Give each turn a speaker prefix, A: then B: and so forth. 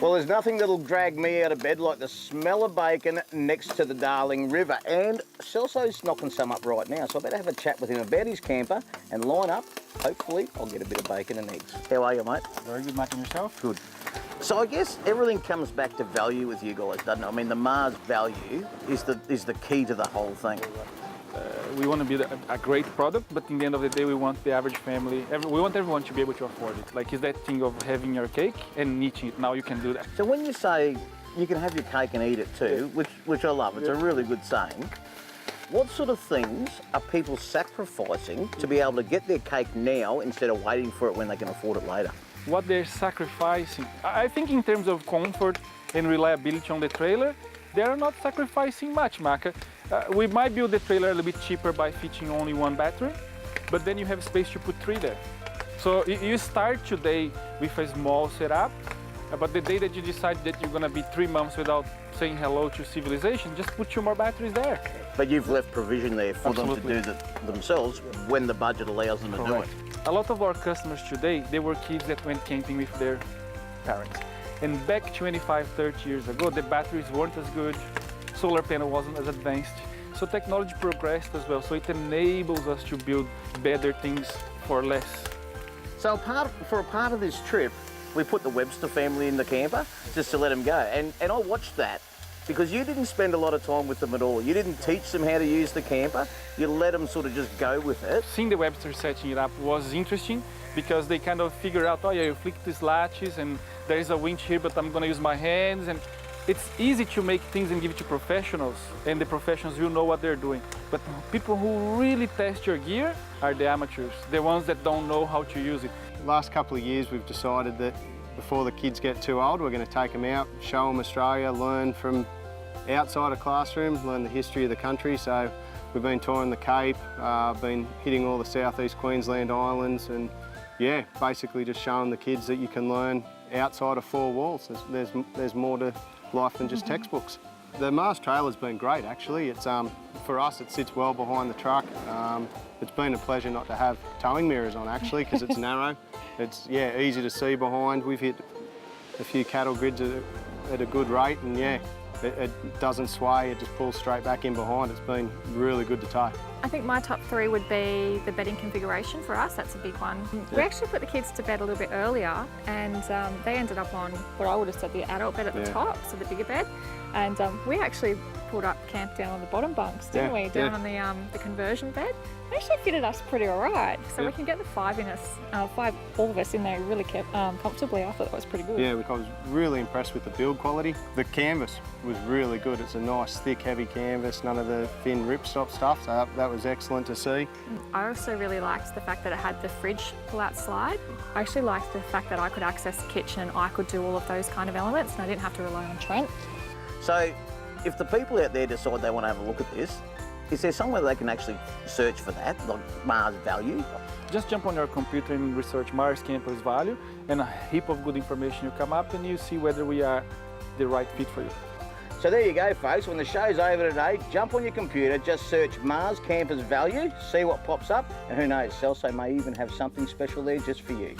A: Well, there's nothing that'll drag me out of bed like the smell of bacon next to the Darling River. And Celso's knocking some up right now, so I better have a chat with him about his camper and line up. Hopefully, I'll get a bit of bacon and eggs. How are you, mate?
B: Very good, Mike, and yourself?
A: Good. So I guess everything comes back to value with you guys, doesn't it? I mean, the Mars value is the key to the whole thing.
B: We want to be a great product, but in the end of the day, we want the average family, we want everyone to be able to afford it. Like, it's that thing of having your cake and eating it. Now you can do that.
A: So when you say you can have your cake and eat it too, which I love, it's a really good saying, what sort of things are people sacrificing to be able to get their cake now instead of waiting for it when they can afford it later?
B: What they're sacrificing, I think in terms of comfort and reliability on the trailer, they are not sacrificing much, Maka. We might build the trailer a little bit cheaper by fitting only one battery, but then you have space to put 3 there. So you start today with a small setup, but the day that you decide that you're gonna be 3 months without saying hello to civilization, just put 2 more batteries there.
A: But you've left provision there for
B: Absolutely.
A: them to do it themselves when the budget allows them to do it.
B: A lot of our customers today, they were kids that went camping with their parents. And back 25, 30 years ago, the batteries weren't as good, solar panel wasn't as advanced. So technology progressed as well, so it enables us to build better things for less.
A: So for a part of this trip, we put the Webster family in the camper just to let them go. And I watched that because you didn't spend a lot of time with them at all. You didn't teach them how to use the camper. You let them sort of just go with it.
B: Seeing the Webster setting it up was interesting because they kind of figure out, oh yeah, you flick these latches and there is a winch here, but I'm gonna use my hands. And it's easy to make things and give it to professionals, and the professionals will know what they're doing. But people who really test your gear are the amateurs, the ones that don't know how to use it.
C: Last couple of years we've decided that before the kids get too old, we're going to take them out, show them Australia, learn from outside of classroom, learn the history of the country. So we've been touring the Cape, been hitting all the southeast Queensland islands, and yeah, basically just showing the kids that you can learn outside of 4 walls. There's more to life than just textbooks. The Mars trailer's been great actually. It's for us it sits well behind the truck. It's been a pleasure not to have towing mirrors on actually because it's narrow. It's easy to see behind. We've hit a few cattle grids at a good rate, and it doesn't sway, it just pulls straight back in behind. It's been really good to tow.
D: I think my top 3 would be the bedding configuration for us. That's a big one. We actually put the kids to bed a little bit earlier, and they ended up on what I would have said the adult bed at the top, so the bigger bed. And we actually pulled up camp down on the bottom bunks, didn't we? Down on the conversion bed. It actually fitted us pretty all right. So we can get the 5 in us, all of us in there really kept comfortably. I thought that was pretty good.
C: Yeah, I was really impressed with the build quality. The canvas was really good. It's a nice, thick, heavy canvas, none of the thin ripstop stuff, so that was excellent to see.
D: I also really liked the fact that it had the fridge pull-out slide. I actually liked the fact that I could access the kitchen and I could do all of those kind of elements and I didn't have to rely on Trent.
A: So if the people out there decide they want to have a look at this, is there somewhere they can actually search for that, like Mars value?
B: Just jump on your computer and research Mars campers value, and a heap of good information will come up and you see whether we are the right fit for you.
A: So there you go, folks. When the show's over today, jump on your computer, just search Mars campers value, see what pops up, and who knows, Celso may even have something special there just for you.